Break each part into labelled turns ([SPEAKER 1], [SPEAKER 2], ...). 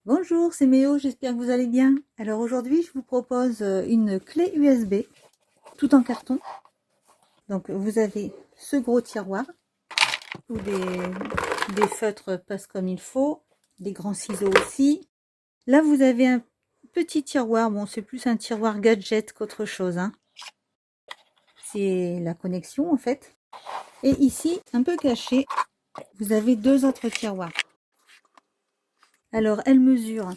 [SPEAKER 1] Bonjour, c'est Méo, j'espère que vous allez bien. Alors aujourd'hui, je vous propose une clé USB, tout en carton. Donc vous avez ce gros tiroir, où des feutres passent comme il faut, des grands ciseaux aussi. Là, vous avez un petit tiroir, bon c'est plus un tiroir gadget qu'autre chose, hein. C'est la connexion en fait. Et ici, un peu caché, vous avez deux autres tiroirs. Alors, elles mesurent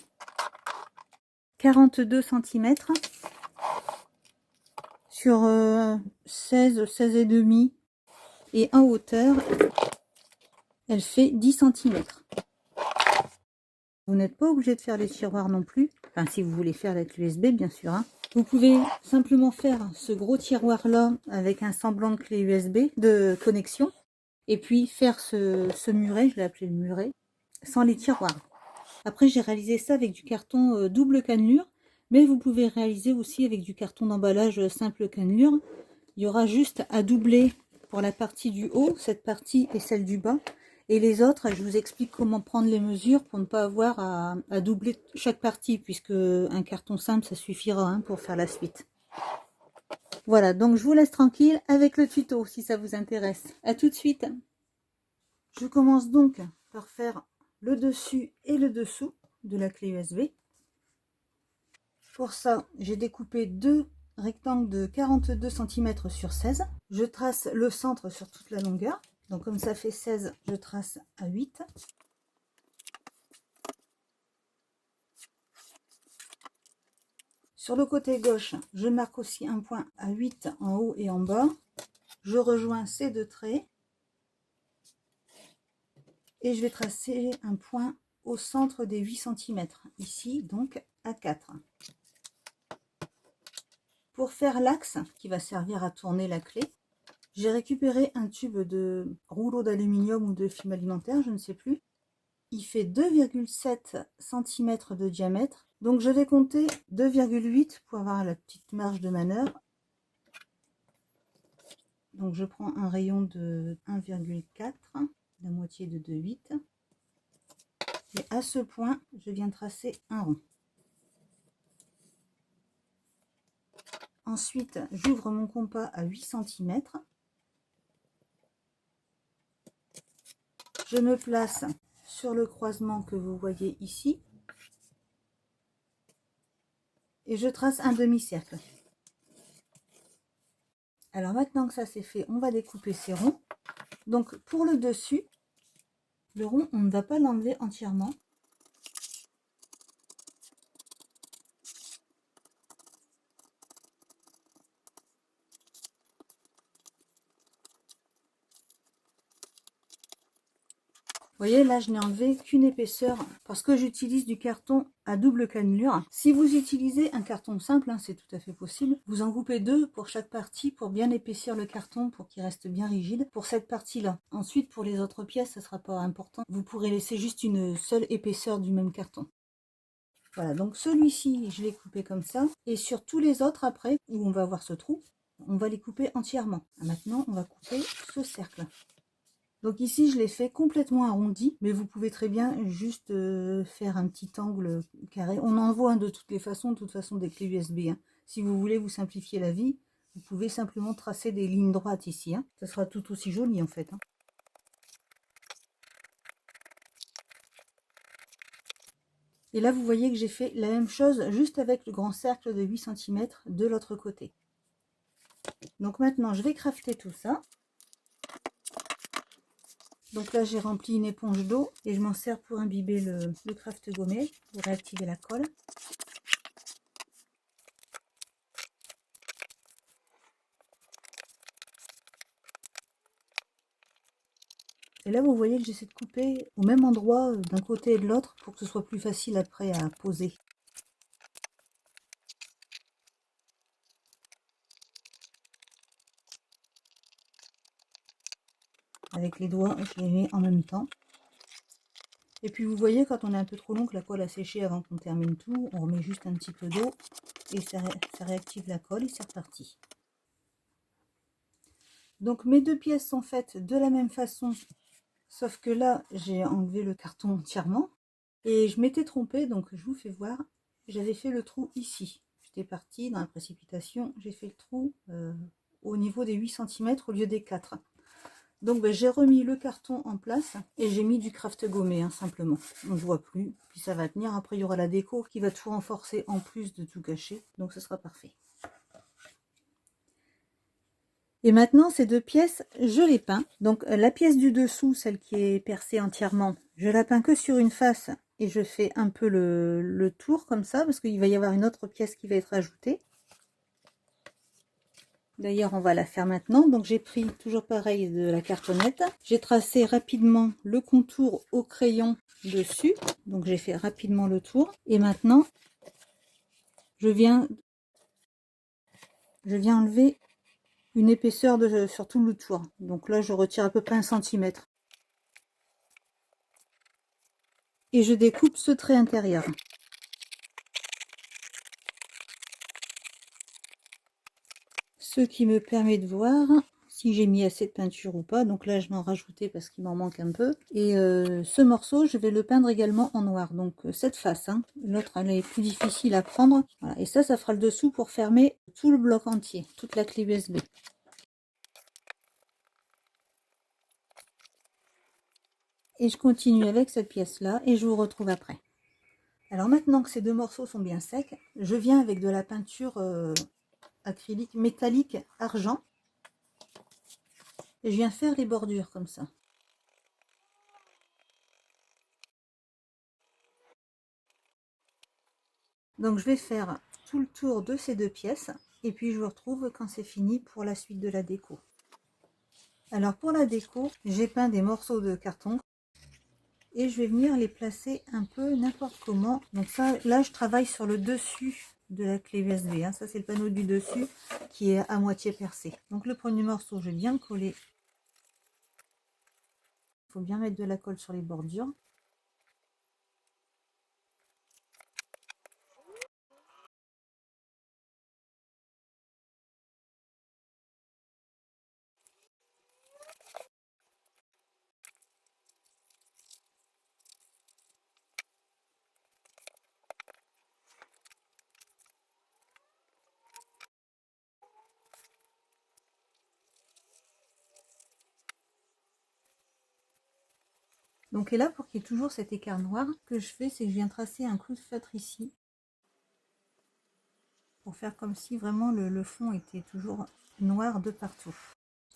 [SPEAKER 1] 42 cm sur 16 et demi, et en hauteur elle fait 10 cm. Vous n'êtes pas obligé de faire les tiroirs non plus, enfin si vous voulez faire avec l'USB bien sûr, hein. Vous pouvez simplement faire ce gros tiroir là avec un semblant de clé USB de connexion, et puis faire ce muret, je l'ai appelé le muret, sans les tiroirs. Après j'ai réalisé ça avec du carton double cannelure, mais vous pouvez réaliser aussi avec du carton d'emballage simple cannelure. Il y aura juste à doubler pour la partie du haut, cette partie et celle du bas. Et les autres, je vous explique comment prendre les mesures pour ne pas avoir à doubler chaque partie, puisque un carton simple, ça suffira, hein, pour faire la suite. Voilà, donc je vous laisse tranquille avec le tuto si ça vous intéresse. À tout de suite. Je commence donc par faire le dessus et le dessous de la clé USB. Pour ça, j'ai découpé deux rectangles de 42 cm sur 16. Je trace le centre sur toute la longueur. Donc comme ça fait 16, je trace à 8. Sur le côté gauche, je marque aussi un point à 8 en haut et en bas. Je rejoins ces deux traits. Et je vais tracer un point au centre des 8 cm. Ici, donc, à 4. Pour faire l'axe qui va servir à tourner la clé, j'ai récupéré un tube de rouleau d'aluminium ou de film alimentaire, je ne sais plus. Il fait 2,7 cm de diamètre. Donc je vais compter 2,8 pour avoir la petite marge de manœuvre. Donc je prends un rayon de 1,4, la moitié de 2,8. Et à ce point, je viens tracer un rond. Ensuite, j'ouvre mon compas à 8 cm. Je me place sur le croisement que vous voyez ici. Et je trace un demi-cercle. Alors maintenant que ça c'est fait, on va découper ces ronds. Donc pour le dessus, le rond, on ne va pas l'enlever entièrement. Vous voyez, là, je n'ai enlevé qu'une épaisseur parce que j'utilise du carton à double cannelure. Si vous utilisez un carton simple, hein, c'est tout à fait possible. Vous en coupez deux pour chaque partie pour bien épaissir le carton, pour qu'il reste bien rigide pour cette partie-là. Ensuite, pour les autres pièces, ça ne sera pas important. Vous pourrez laisser juste une seule épaisseur du même carton. Voilà, donc celui-ci, je l'ai coupé comme ça. Et sur tous les autres, après, où on va voir ce trou, on va les couper entièrement. Maintenant, on va couper ce cercle. Donc ici, je l'ai fait complètement arrondi, mais vous pouvez très bien juste faire un petit angle carré. On en voit, hein, de toutes les façons, de toute façon, des clés USB. Hein. Si vous voulez vous simplifier la vie, vous pouvez simplement tracer des lignes droites ici. Hein. Ça sera tout aussi joli en fait. Hein. Et là, vous voyez que j'ai fait la même chose juste avec le grand cercle de 8 cm de l'autre côté. Donc maintenant, je vais crafter tout ça. Donc là, j'ai rempli une éponge d'eau et je m'en sers pour imbiber le craft gommé, pour réactiver la colle. Et là, vous voyez que j'essaie de couper au même endroit d'un côté et de l'autre pour que ce soit plus facile après à poser. Avec les doigts, je les mets en même temps. Et puis vous voyez, quand on est un peu trop long, que la colle a séché avant qu'on termine tout, on remet juste un petit peu d'eau et ça réactive la colle et c'est reparti. Donc mes deux pièces sont faites de la même façon, sauf que là, j'ai enlevé le carton entièrement. Et je m'étais trompée, donc je vous fais voir. J'avais fait le trou ici. J'étais partie dans la précipitation. J'ai fait le trou au niveau des 8 cm au lieu des 4. Donc ben, j'ai remis le carton en place et j'ai mis du craft gommé, hein, simplement. On ne voit plus, puis ça va tenir. Après il y aura la déco qui va tout renforcer en plus de tout cacher. Donc ce sera parfait. Et maintenant ces deux pièces, je les peins. Donc la pièce du dessous, celle qui est percée entièrement, je la peins que sur une face et je fais un peu le tour comme ça parce qu'il va y avoir une autre pièce qui va être ajoutée. D'ailleurs, on va la faire maintenant. Donc, j'ai pris toujours pareil de la cartonnette. J'ai tracé rapidement le contour au crayon dessus. Donc, j'ai fait rapidement le tour. Et maintenant, je viens enlever une épaisseur sur tout le tour. Donc là, je retire à peu près 1 cm. Et je découpe ce trait intérieur. Ce qui me permet de voir si j'ai mis assez de peinture ou pas. Donc là je vais en rajouter parce qu'il m'en manque un peu. Et ce morceau je vais le peindre également en noir. Donc cette face, hein. L'autre elle est plus difficile à prendre. Voilà. Et ça fera le dessous pour fermer tout le bloc entier, toute la clé USB. Et je continue avec cette pièce là et je vous retrouve après. Alors maintenant que ces deux morceaux sont bien secs, je viens avec de la peinture acrylique métallique argent. Et je viens faire les bordures comme ça. Donc je vais faire tout le tour de ces deux pièces et puis je vous retrouve quand c'est fini pour la suite de la déco. Alors pour la déco, j'ai peint des morceaux de carton et je vais venir les placer un peu n'importe comment. Donc ça, là je travaille sur le dessus de la clé USB, hein. Ça c'est le panneau du dessus qui est à moitié percé. Donc le premier morceau, je vais bien le coller. Il faut bien mettre de la colle sur les bordures. Donc et là, pour qu'il y ait toujours cet écart noir, ce que je fais, c'est que je viens tracer un clou de feutre ici. Pour faire comme si vraiment le fond était toujours noir de partout.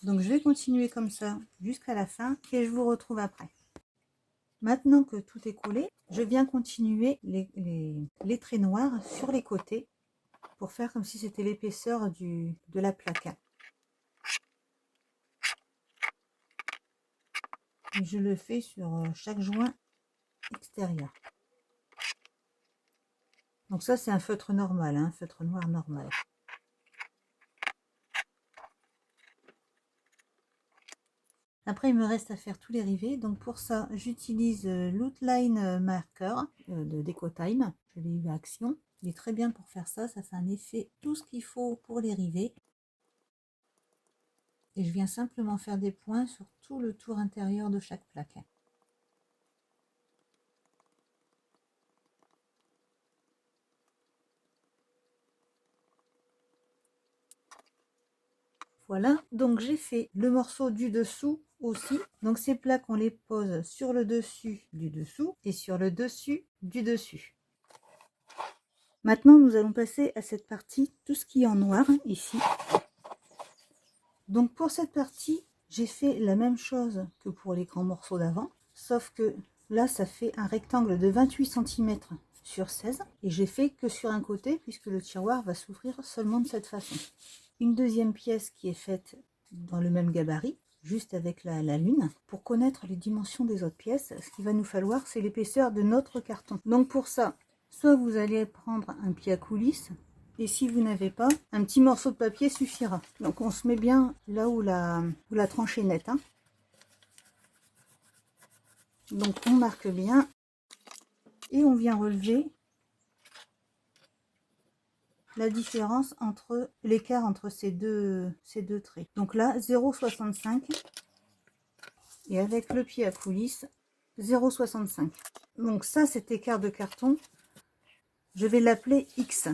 [SPEAKER 1] Donc je vais continuer comme ça jusqu'à la fin et je vous retrouve après. Maintenant que tout est collé, je viens continuer les traits noirs sur les côtés pour faire comme si c'était l'épaisseur de la plaque. Et je le fais sur chaque joint extérieur. Donc ça c'est un feutre normal, hein, feutre noir normal. Après il me reste à faire tous les rivets, donc pour ça j'utilise l'Outline Marker de DecoTime. Je l'ai eu à Action. Il est très bien pour faire ça, ça fait un effet tout ce qu'il faut pour les rivets. Et je viens simplement faire des points sur tout le tour intérieur de chaque plaque. Voilà, donc j'ai fait le morceau du dessous aussi. Donc ces plaques, on les pose sur le dessus du dessous et sur le dessus du dessus. Maintenant, nous allons passer à cette partie, tout ce qui est en noir, ici. Donc pour cette partie, j'ai fait la même chose que pour les grands morceaux d'avant, sauf que là, ça fait un rectangle de 28 cm sur 16 et j'ai fait que sur un côté puisque le tiroir va s'ouvrir seulement de cette façon. Une deuxième pièce qui est faite dans le même gabarit, juste avec la lune. Pour connaître les dimensions des autres pièces, ce qu'il va nous falloir, c'est l'épaisseur de notre carton. Donc pour ça, soit vous allez prendre un pied à coulisse, et si vous n'avez pas, un petit morceau de papier suffira. Donc on se met bien là où la tranche est nette, hein. Donc on marque bien et on vient relever la différence entre l'écart entre ces deux traits. Donc là 0,65 et avec le pied à coulisse 0,65. Donc ça, cet écart de carton, je vais l'appeler X.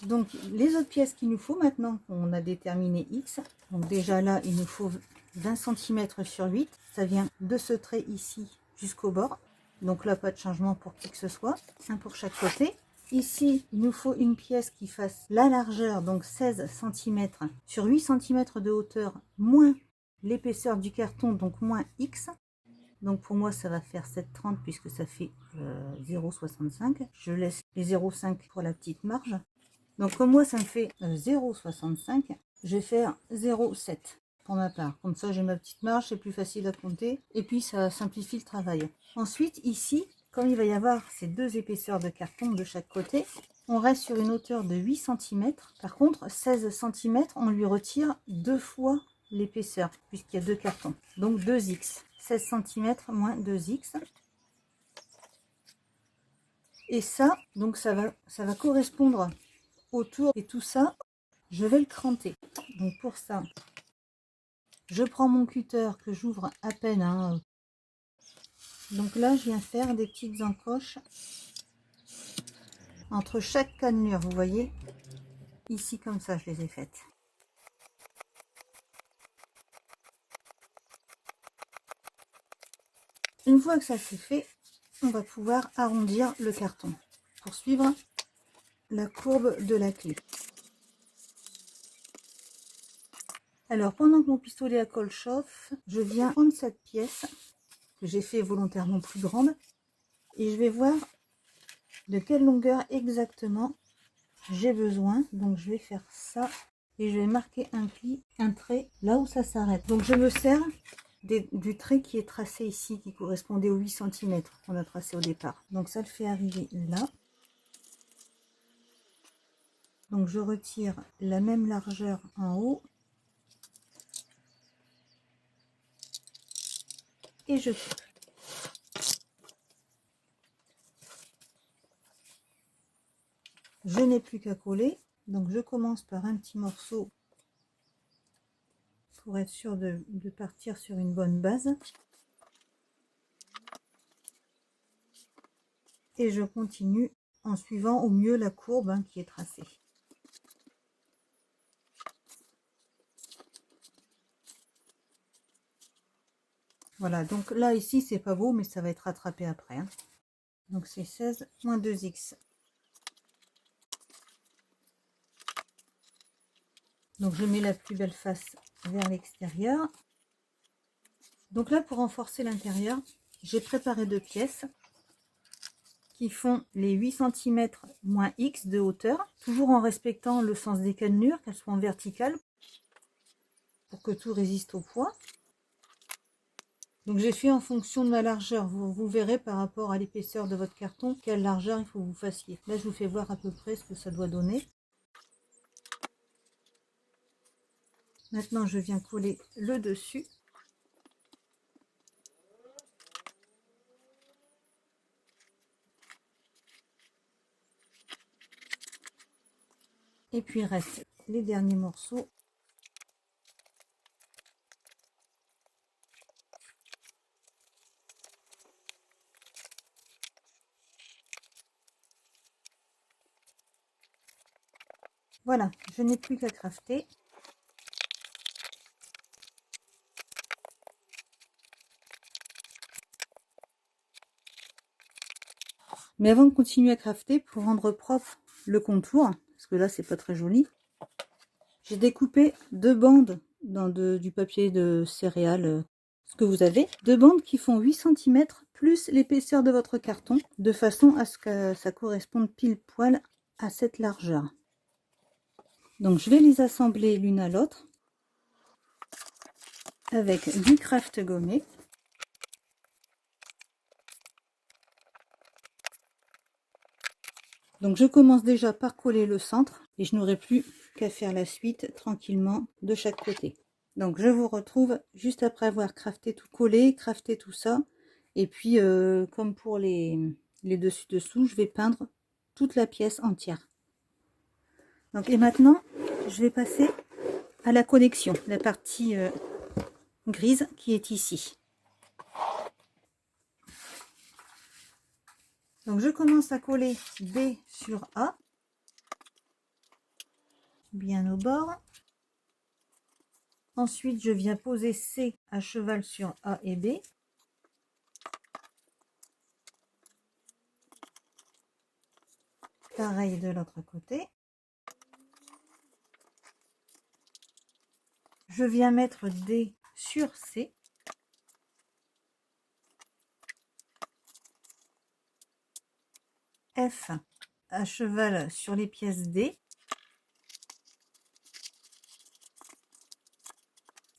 [SPEAKER 1] Donc les autres pièces qu'il nous faut maintenant, on a déterminé X. Donc déjà là, il nous faut 20 cm sur 8. Ça vient de ce trait ici jusqu'au bord. Donc là, pas de changement pour qui que ce soit. Un pour chaque côté. Ici, il nous faut une pièce qui fasse la largeur, donc 16 cm sur 8 cm de hauteur, moins l'épaisseur du carton, donc moins X. Donc pour moi, ça va faire 7,30 puisque ça fait 0,65. Je laisse les 0,5 pour la petite marge. Donc comme moi, ça me fait 0,65, je vais faire 0,7 pour ma part. Comme ça, j'ai ma petite marge, c'est plus facile à compter. Et puis, ça simplifie le travail. Ensuite, ici, comme il va y avoir ces deux épaisseurs de carton de chaque côté, on reste sur une hauteur de 8 cm. Par contre, 16 cm, on lui retire 2 fois l'épaisseur, puisqu'il y a deux cartons. Donc 2x. 16 cm moins 2x. Et ça, donc ça va correspondre autour, et tout ça, je vais le cranter. Donc pour ça, je prends mon cutter que j'ouvre à peine, hein. Donc là, je viens faire des petites encoches entre chaque cannelure, vous voyez, ici comme ça, je les ai faites. Une fois que ça c'est fait, on va pouvoir arrondir le carton pour suivre la courbe de la clé. Alors, pendant que mon pistolet à colle chauffe, je viens prendre cette pièce que j'ai fait volontairement plus grande et je vais voir de quelle longueur exactement j'ai besoin. Donc je vais faire ça et je vais marquer un pli, un trait là où ça s'arrête. Donc je me sers du trait qui est tracé ici, qui correspondait aux 8 cm qu'on a tracé au départ. Donc ça le fait arriver là. Donc je retire la même largeur en haut et je coupe. Je n'ai plus qu'à coller, donc je commence par un petit morceau pour être sûr de partir sur une bonne base. Et je continue en suivant au mieux la courbe, hein, qui est tracée. Voilà, donc là ici c'est pas beau, mais ça va être rattrapé après, hein. Donc c'est 16 moins 2x. Donc je mets la plus belle face vers l'extérieur. Donc là, pour renforcer l'intérieur, j'ai préparé deux pièces qui font les 8 cm moins x de hauteur, toujours en respectant le sens des cannelures, qu'elles soient en verticale pour que tout résiste au poids. Donc j'ai fait en fonction de ma largeur. Vous verrez par rapport à l'épaisseur de votre carton quelle largeur il faut que vous fassiez. Là je vous fais voir à peu près ce que ça doit donner. Maintenant je viens coller le dessus. Et puis il reste les derniers morceaux. Voilà, je n'ai plus qu'à crafter. Mais avant de continuer à crafter, pour rendre propre le contour, parce que là c'est pas très joli, j'ai découpé deux bandes dans du papier de céréales, ce que vous avez, deux bandes qui font 8 cm plus l'épaisseur de votre carton, de façon à ce que ça corresponde pile poil à cette largeur. Donc je vais les assembler l'une à l'autre avec du craft gommé. Donc je commence déjà par coller le centre et je n'aurai plus qu'à faire la suite tranquillement de chaque côté. Donc je vous retrouve juste après avoir crafté tout collé, crafté tout ça. Et puis comme pour les dessus-dessous, je vais peindre toute la pièce entière. Donc, et maintenant, je vais passer à la connexion, la partie grise qui est ici. Donc, je commence à coller B sur A, bien au bord. Ensuite, je viens poser C à cheval sur A et B. Pareil de l'autre côté. Je viens mettre D sur C. F à cheval sur les pièces D.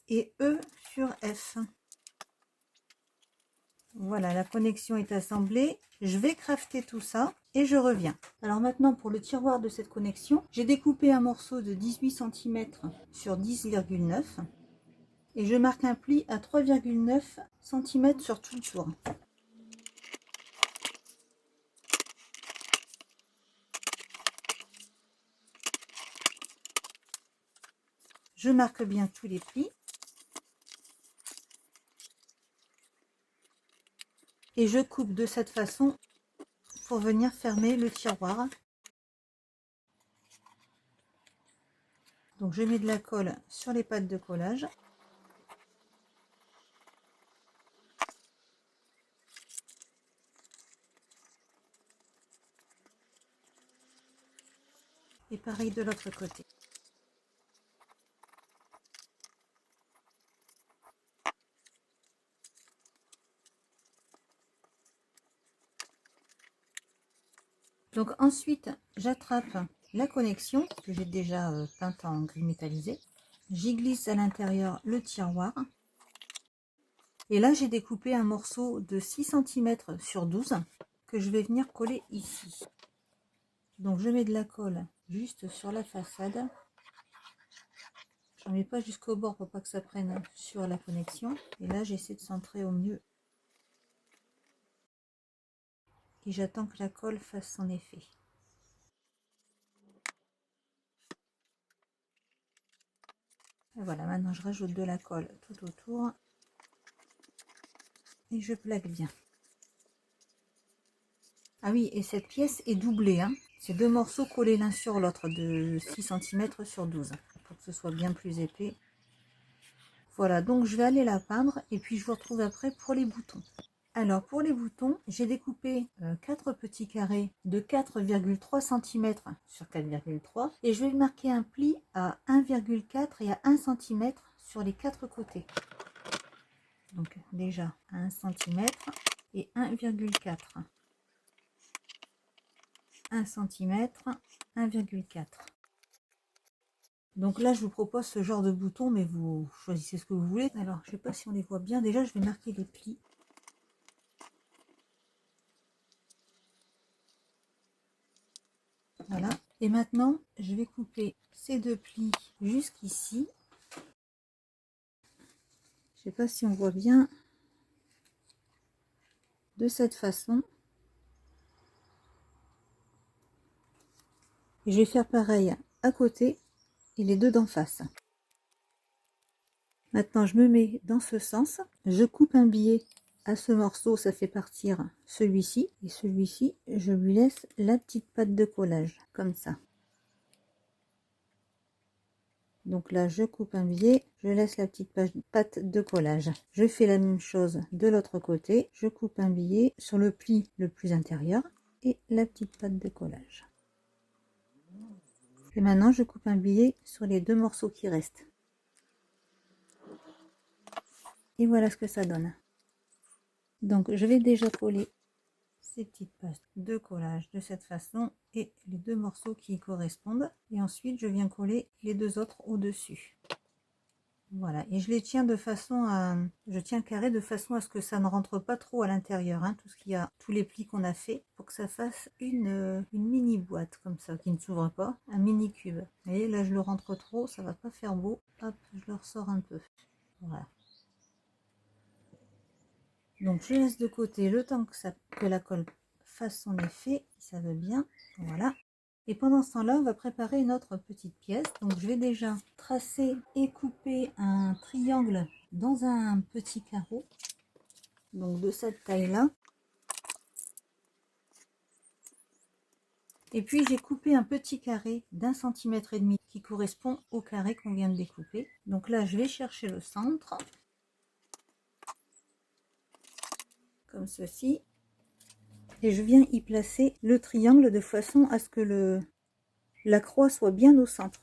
[SPEAKER 1] Et E sur F. Voilà, la connexion est assemblée. Je vais crafter tout ça et je reviens. Alors maintenant, pour le tiroir de cette connexion, j'ai découpé un morceau de 18 cm sur 10,9 et je marque un pli à 3,9 cm sur tout le tour. Je marque bien tous les plis. Et je coupe de cette façon pour venir fermer le tiroir. Donc je mets de la colle sur les pattes de collage. Et pareil de l'autre côté. Donc ensuite, j'attrape la connexion que j'ai déjà peinte en gris métallisé. J'y glisse à l'intérieur le tiroir. Et là, j'ai découpé un morceau de 6 cm sur 12 que je vais venir coller ici. Donc je mets de la colle juste sur la façade. J'en mets pas jusqu'au bord pour pas que ça prenne sur la connexion. Et là, j'essaie de centrer au mieux. Et j'attends que la colle fasse son effet. Et voilà, maintenant je rajoute de la colle tout autour. Et je plaque bien. Ah oui, et cette pièce est doublée. Hein. C'est deux morceaux collés l'un sur l'autre de 6 cm sur 12. Pour que ce soit bien plus épais. Voilà, donc je vais aller la peindre. Et puis je vous retrouve après pour les boutons. Alors pour les boutons, j'ai découpé 4 petits carrés de 4,3 cm sur 4,3 et je vais marquer un pli à 1,4 et à 1 cm sur les 4 côtés. Donc déjà 1 cm et 1,4. 1 cm, 1,4. Donc là je vous propose ce genre de bouton, mais vous choisissez ce que vous voulez. Alors je sais pas si on les voit bien, déjà je vais marquer les plis. Voilà. Et maintenant, je vais couper ces deux plis jusqu'ici. Je sais pas si on voit bien. De cette façon. Et je vais faire pareil à côté et les deux d'en face. Maintenant, je me mets dans ce sens. Je coupe un billet à ce morceau, ça fait partir celui-ci. Et celui-ci, je lui laisse la petite patte de collage, comme ça. Donc là, je coupe un billet, je laisse la petite patte de collage. Je fais la même chose de l'autre côté. Je coupe un billet sur le pli le plus intérieur et la petite patte de collage. Et maintenant, je coupe un billet sur les deux morceaux qui restent. Et voilà ce que ça donne. Donc, je vais déjà coller ces petites pattes de collage de cette façon et les deux morceaux qui y correspondent. Et ensuite, je viens coller les deux autres au-dessus. Voilà, et je les tiens de façon à... Je tiens le carré de façon à ce que ça ne rentre pas trop à l'intérieur, hein, tout ce qu'il y a, tous les plis qu'on a fait, pour que ça fasse une mini boîte comme ça, qui ne s'ouvre pas, un mini cube. Vous voyez, là je le rentre trop, ça va pas faire beau. Hop, je le ressors un peu. Voilà. Donc je laisse de côté le temps que la colle fasse son effet, si ça veut bien. Voilà. Et pendant ce temps-là, on va préparer une autre petite pièce. Donc je vais déjà tracer et couper un triangle dans un petit carreau. Donc de cette taille-là. Et puis j'ai coupé un petit carré d'1,5 cm qui correspond au carré qu'on vient de découper. Donc là, je vais chercher le centre. Comme ceci. Et je viens y placer le triangle de façon à ce que la croix soit bien au centre.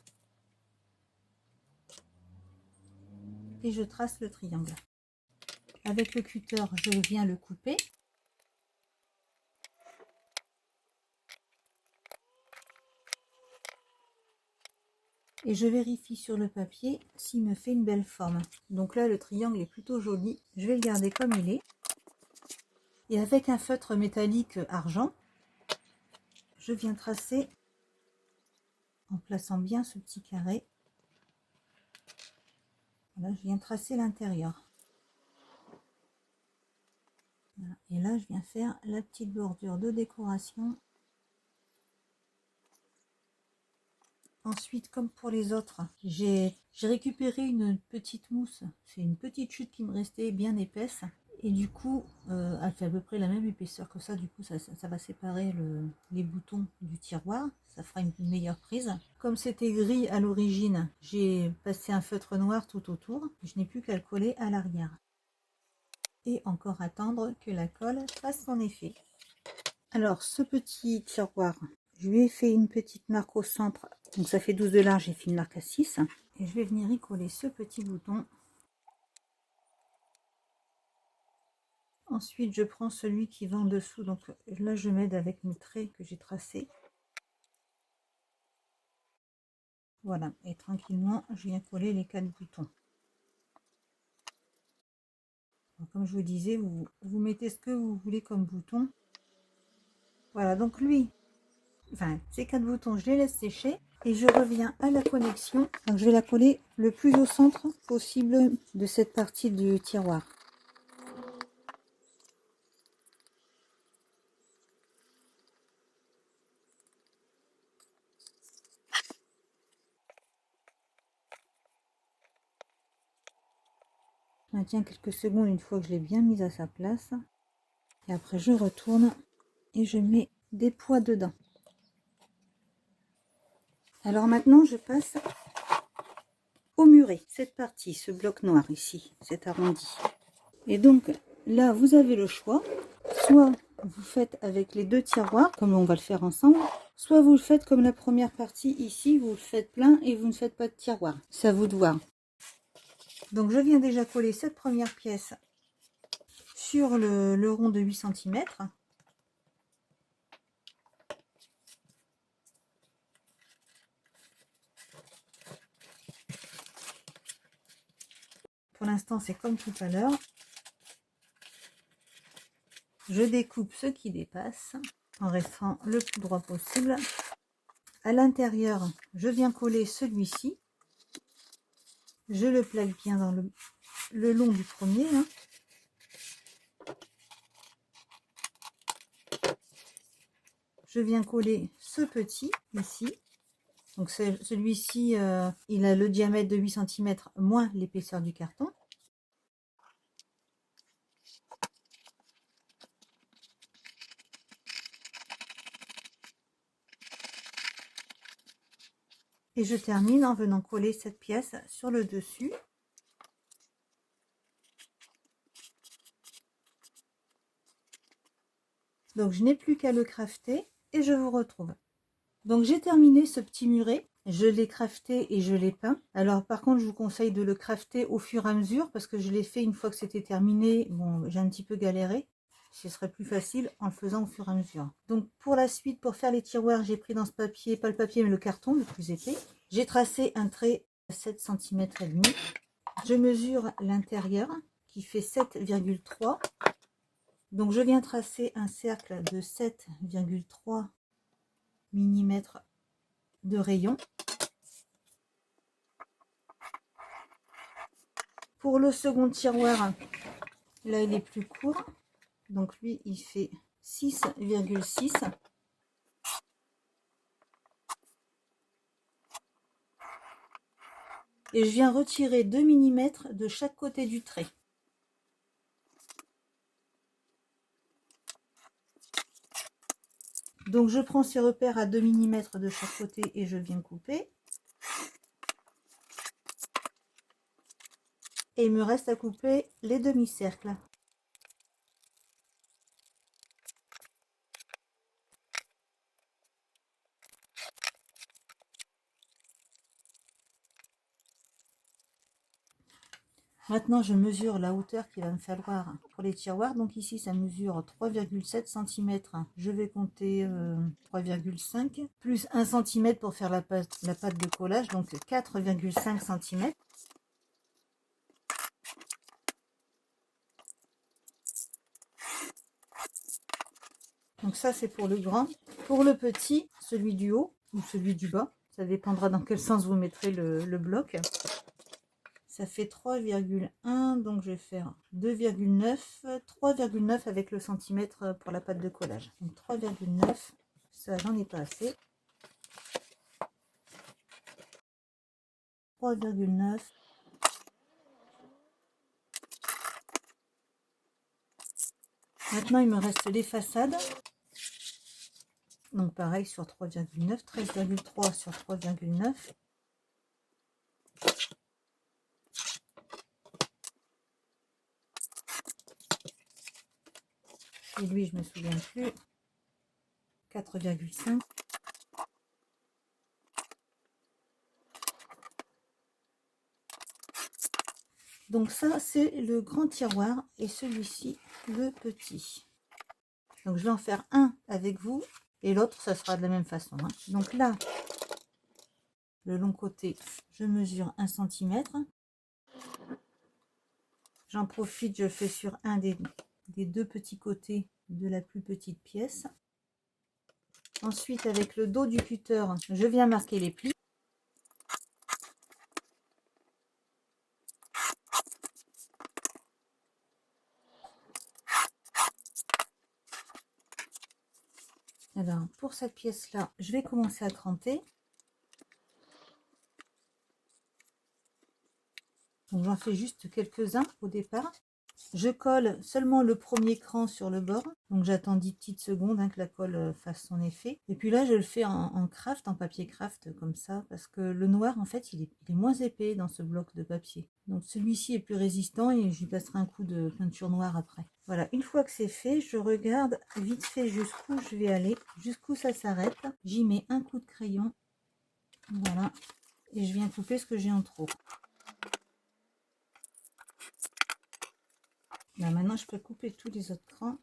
[SPEAKER 1] Et je trace le triangle. Avec le cutter, je viens le couper. Et je vérifie sur le papier s'il me fait une belle forme. Donc là, le triangle est plutôt joli. Je vais le garder comme il est. Et avec un feutre métallique argent, je viens tracer en plaçant bien ce petit carré. Voilà, je viens tracer l'intérieur. Voilà. Et là, je viens faire la petite bordure de décoration. Ensuite, comme pour les autres, j'ai récupéré une petite mousse. C'est une petite chute qui me restait bien épaisse. Et du coup, elle fait à peu près la même épaisseur que ça. Du coup, ça va séparer les boutons du tiroir. Ça fera une meilleure prise. Comme c'était gris à l'origine, j'ai passé un feutre noir tout autour. Je n'ai plus qu'à le coller à l'arrière. Et encore attendre que la colle fasse son effet. Alors, ce petit tiroir, je lui ai fait une petite marque au centre. Donc ça fait 12 de large, j'ai fait une marque à 6. Et je vais venir y coller ce petit bouton. Ensuite, je prends celui qui va en dessous. Donc là, je m'aide avec mes traits que j'ai tracés. Voilà. Et tranquillement, je viens coller les 4 boutons. Donc, comme je vous disais, vous mettez ce que vous voulez comme bouton. Voilà. Donc lui, enfin, ces 4 boutons, je les laisse sécher. Et je reviens à la connexion. Donc je vais la coller le plus au centre possible de cette partie du tiroir. Je maintiens quelques secondes une fois que je l'ai bien mise à sa place. Et après je retourne et je mets des poids dedans. Alors maintenant je passe au muret, cette partie, ce bloc noir ici, cet arrondi. Et donc là vous avez le choix, soit vous faites avec les deux tiroirs, comme on va le faire ensemble, soit vous le faites comme la première partie ici, vous le faites plein et vous ne faites pas de tiroir. C'est à vous de voir. Donc je viens déjà coller cette première pièce sur le rond de 8 cm. Pour l'instant, c'est comme tout à l'heure. Je découpe ce qui dépasse en restant le plus droit possible. À l'intérieur, je viens coller celui-ci. Je le plaque bien dans le long du premier. Hein. Je viens coller ce petit ici. Donc celui-ci, il a le diamètre de 8 cm moins l'épaisseur du carton. Et je termine en venant coller cette pièce sur le dessus. Donc je n'ai plus qu'à le crafter et je vous retrouve. Donc j'ai terminé ce petit muret, je l'ai crafté et je l'ai peint. Alors par contre je vous conseille de le crafter au fur et à mesure parce que je l'ai fait une fois que c'était terminé. Bon, j'ai un petit peu galéré, ce serait plus facile en le faisant au fur et à mesure. Donc pour la suite, pour faire les tiroirs, j'ai pris dans ce papier, pas le papier mais le carton le plus épais. J'ai tracé un trait à 7 cm et demi. Je mesure l'intérieur qui fait 7,3. Donc je viens tracer un cercle de 7,3 mm de rayon. Pour le second tiroir, là il est plus court, donc lui il fait 6,6. Et je viens retirer 2 mm de chaque côté du trait. Donc je prends ces repères à 2 mm de chaque côté et je viens couper. Et il me reste à couper les demi-cercles. Maintenant, je mesure la hauteur qu'il va me falloir pour les tiroirs. Donc ici, ça mesure 3,7 cm. Je vais compter 3,5 plus 1 cm pour faire la pâte de collage, donc 4,5 cm. Donc ça, c'est pour le grand. Pour le petit, celui du haut ou celui du bas, ça dépendra dans quel sens vous mettrez le bloc. Ça fait 3,1, donc je vais faire 2,9, 3,9 avec le centimètre pour la pâte de collage. Donc 3,9, ça j'en ai pas assez. 3,9. Maintenant, il me reste les façades. Donc pareil sur 3,9, 13,3 sur 3,9. Et lui, je me souviens plus. 4,5. Donc ça, c'est le grand tiroir et celui-ci, le petit. Donc je vais en faire un avec vous et l'autre, ça sera de la même façon. Hein. Donc là, le long côté, je mesure 1 cm. J'en profite, je fais sur un des deux petits côtés de la plus petite pièce. Ensuite, avec le dos du cutter, je viens marquer les plis. Alors, pour cette pièce-là, je vais commencer à cranter. Donc, j'en fais juste quelques-uns au départ. Je colle seulement le premier cran sur le bord. Donc, j'attends 10 petites secondes hein, que la colle fasse son effet. Et puis là, je le fais en craft, en papier craft, comme ça. Parce que le noir, en fait, il est moins épais dans ce bloc de papier. Donc, celui-ci est plus résistant et je lui passerai un coup de peinture noire après. Voilà, une fois que c'est fait, je regarde vite fait jusqu'où je vais aller, jusqu'où ça s'arrête. J'y mets un coup de crayon. Voilà. Et je viens couper ce que j'ai en trop. Là, maintenant, je peux couper tous les autres crans.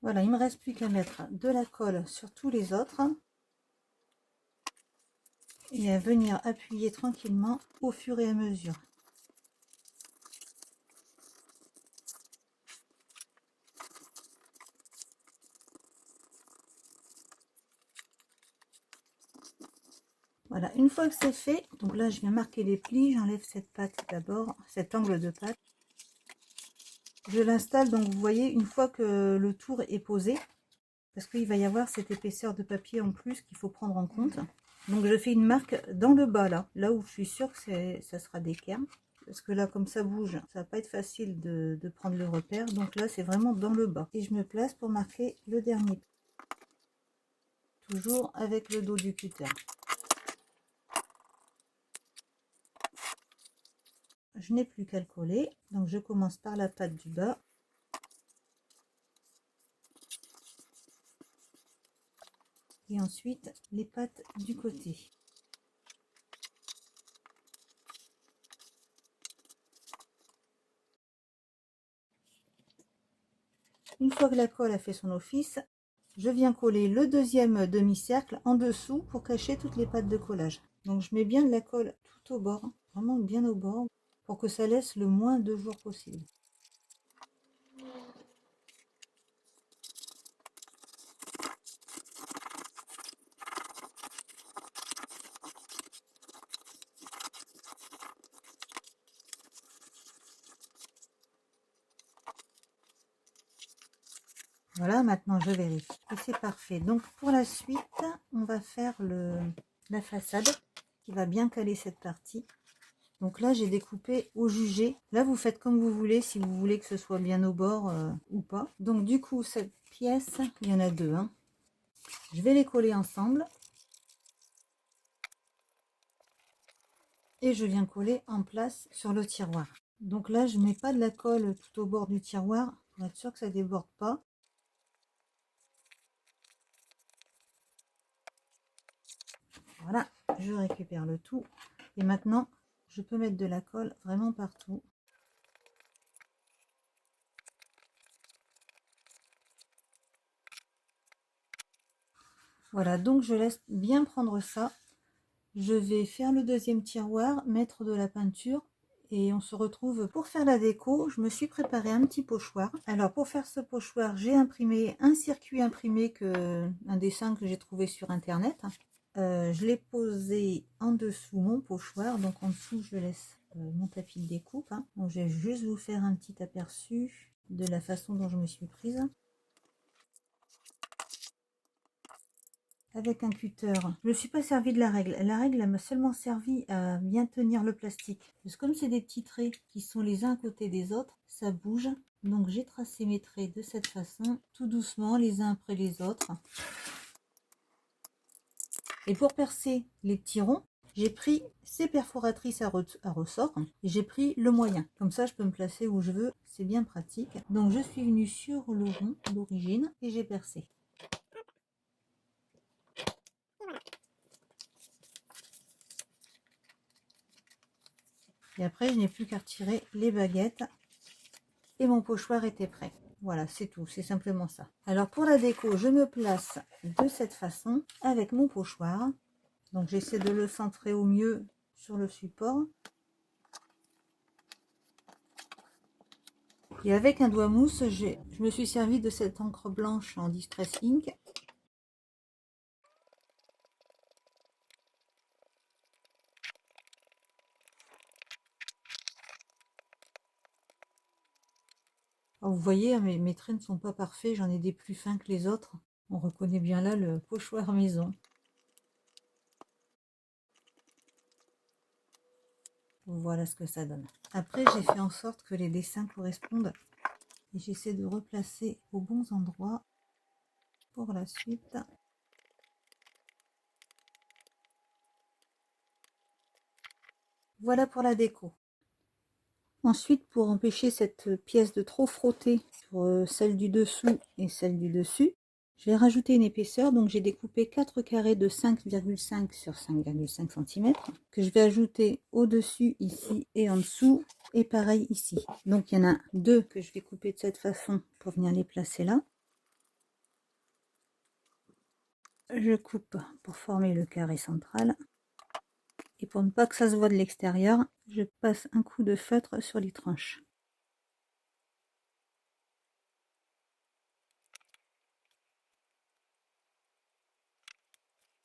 [SPEAKER 1] Voilà, il me reste plus qu'à mettre de la colle sur tous les autres et à venir appuyer tranquillement au fur et à mesure. Voilà, une fois que c'est fait, donc là je viens marquer les plis, j'enlève cette pâte d'abord, cet angle de pâte. Je l'installe, donc vous voyez, une fois que le tour est posé, parce qu'il va y avoir cette épaisseur de papier en plus qu'il faut prendre en compte. Donc je fais une marque dans le bas là où je suis sûre que ça sera d'équerre. Parce que là, comme ça bouge, ça va pas être facile de prendre le repère. Donc là, c'est vraiment dans le bas. Et je me place pour marquer le dernier. Toujours avec le dos du cutter. Je n'ai plus qu'à le coller. Donc je commence par la patte du bas. Et ensuite, les pattes du côté. Une fois que la colle a fait son office, je viens coller le deuxième demi-cercle en dessous pour cacher toutes les pattes de collage. Donc je mets bien de la colle tout au bord, vraiment bien au bord, pour que ça laisse le moins de jours possible. Voilà, maintenant je vérifie que c'est parfait. Donc pour la suite, on va faire la façade qui va bien caler cette partie. Donc là, j'ai découpé au jugé. Là, vous faites comme vous voulez, si vous voulez que ce soit bien au bord ou pas. Donc du coup, cette pièce, il y en a deux. Hein. Je vais les coller ensemble. Et je viens coller en place sur le tiroir. Donc là, je mets pas de la colle tout au bord du tiroir pour être sûr que ça déborde pas. Voilà, je récupère le tout. Et maintenant, je peux mettre de la colle vraiment partout. Voilà, donc je laisse bien prendre ça. Je vais faire le deuxième tiroir, mettre de la peinture et on se retrouve pour faire la déco. Je me suis préparé un petit pochoir. Alors pour faire ce pochoir, j'ai imprimé un circuit imprimé, un dessin que j'ai trouvé sur internet. Je l'ai posé en dessous mon pochoir, donc en dessous je laisse mon tapis de découpe. Hein. Donc je vais juste vous faire un petit aperçu de la façon dont je me suis prise. Avec un cutter. Je ne me suis pas servi de la règle. La règle, elle m'a seulement servi à bien tenir le plastique. Parce que comme c'est des petits traits qui sont les uns à côté des autres, ça bouge. Donc j'ai tracé mes traits de cette façon, tout doucement, les uns après les autres. Et pour percer les petits ronds, j'ai pris ces perforatrices à ressort et j'ai pris le moyen. Comme ça, je peux me placer où je veux. C'est bien pratique. Donc je suis venue sur le rond d'origine et j'ai percé. Et après, je n'ai plus qu'à retirer les baguettes et mon pochoir était prêt. Voilà, c'est tout, c'est simplement ça. Alors pour la déco, je me place de cette façon avec mon pochoir. Donc j'essaie de le centrer au mieux sur le support. Et avec un doigt mousse, je me suis servi de cette encre blanche en Distress Ink. Alors, vous voyez, mes traits ne sont pas parfaits, j'en ai des plus fins que les autres. On reconnaît bien là le pochoir maison. Voilà ce que ça donne. Après, j'ai fait en sorte que les dessins correspondent. Et j'essaie de replacer aux bons endroits pour la suite. Voilà pour la déco. Ensuite, pour empêcher cette pièce de trop frotter sur celle du dessous et celle du dessus, je vais rajouter une épaisseur. Donc j'ai découpé 4 carrés de 5,5 sur 5,5 cm que je vais ajouter au-dessus ici et en dessous et pareil ici. Donc il y en a deux que je vais couper de cette façon pour venir les placer là. Je coupe pour former le carré central. Et pour ne pas que ça se voit de l'extérieur, je passe un coup de feutre sur les tranches.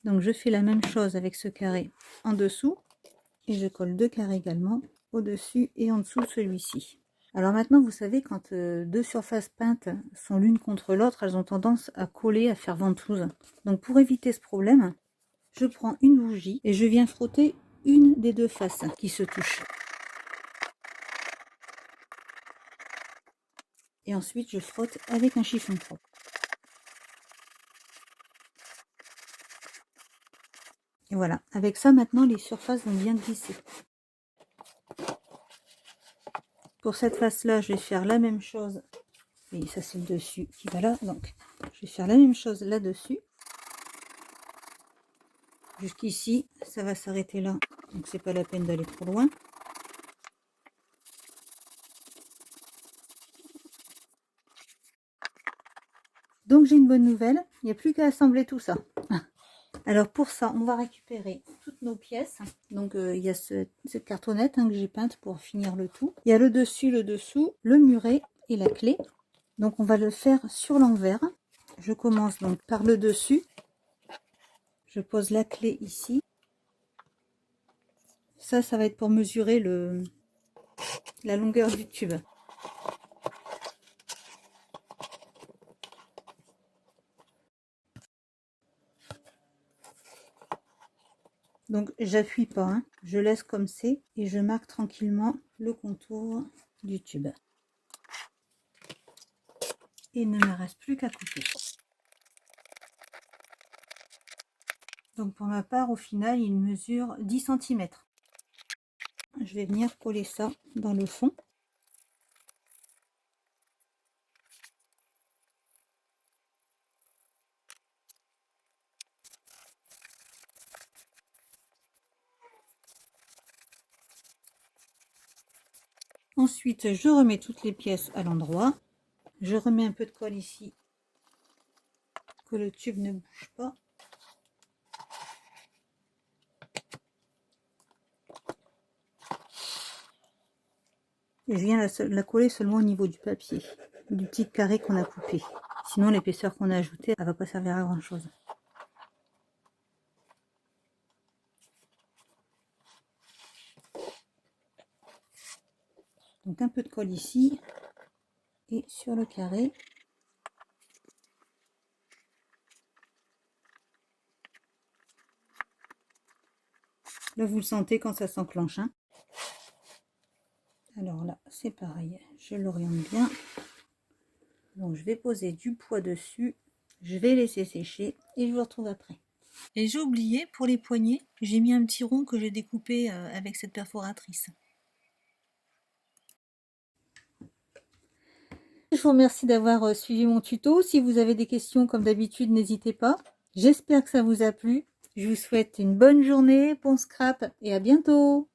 [SPEAKER 1] Donc je fais la même chose avec ce carré en dessous et je colle deux carrés également au-dessus et en dessous de celui-ci. Alors maintenant, vous savez, quand deux surfaces peintes sont l'une contre l'autre, elles ont tendance à coller, à faire ventouse. Donc pour éviter ce problème, je prends une bougie et je viens frotter une des deux faces qui se touchent. Et ensuite, je frotte avec un chiffon propre. Et voilà, avec ça, maintenant, les surfaces vont bien glisser. Pour cette face-là, je vais faire la même chose. Et ça, c'est le dessus qui va là. Donc, je vais faire la même chose là-dessus. Jusqu'ici, ça va s'arrêter là. Donc, c'est pas la peine d'aller trop loin. Donc, j'ai une bonne nouvelle. Il n'y a plus qu'à assembler tout ça. Alors, pour ça, on va récupérer toutes nos pièces. Donc, il y a cette cartonnette que j'ai peinte pour finir le tout. Il y a le dessus, le dessous, le muret et la clé. Donc, on va le faire sur l'envers. Je commence donc par le dessus. Je pose la clé ici. Ça va être pour mesurer la longueur du tube. Donc j'appuie pas, hein. Je laisse comme c'est et je marque tranquillement le contour du tube. Et il ne me reste plus qu'à couper. Donc pour ma part, au final, il mesure 10 cm. Je vais venir coller ça dans le fond. Ensuite, je remets toutes les pièces à l'endroit. Je remets un peu de colle ici, que le tube ne bouge pas. Et je viens la coller seulement au niveau du papier, du petit carré qu'on a coupé. Sinon, l'épaisseur qu'on a ajoutée, elle va pas servir à grand chose. Donc un peu de colle ici et sur le carré. Là, vous le sentez quand ça s'enclenche, hein. Alors là, c'est pareil, je l'oriente bien. Donc je vais poser du poids dessus, je vais laisser sécher et je vous retrouve après. Et j'ai oublié, pour les poignets, j'ai mis un petit rond que j'ai découpé avec cette perforatrice. Je vous remercie d'avoir suivi mon tuto. Si vous avez des questions, comme d'habitude, n'hésitez pas. J'espère que ça vous a plu. Je vous souhaite une bonne journée, bon scrap et à bientôt.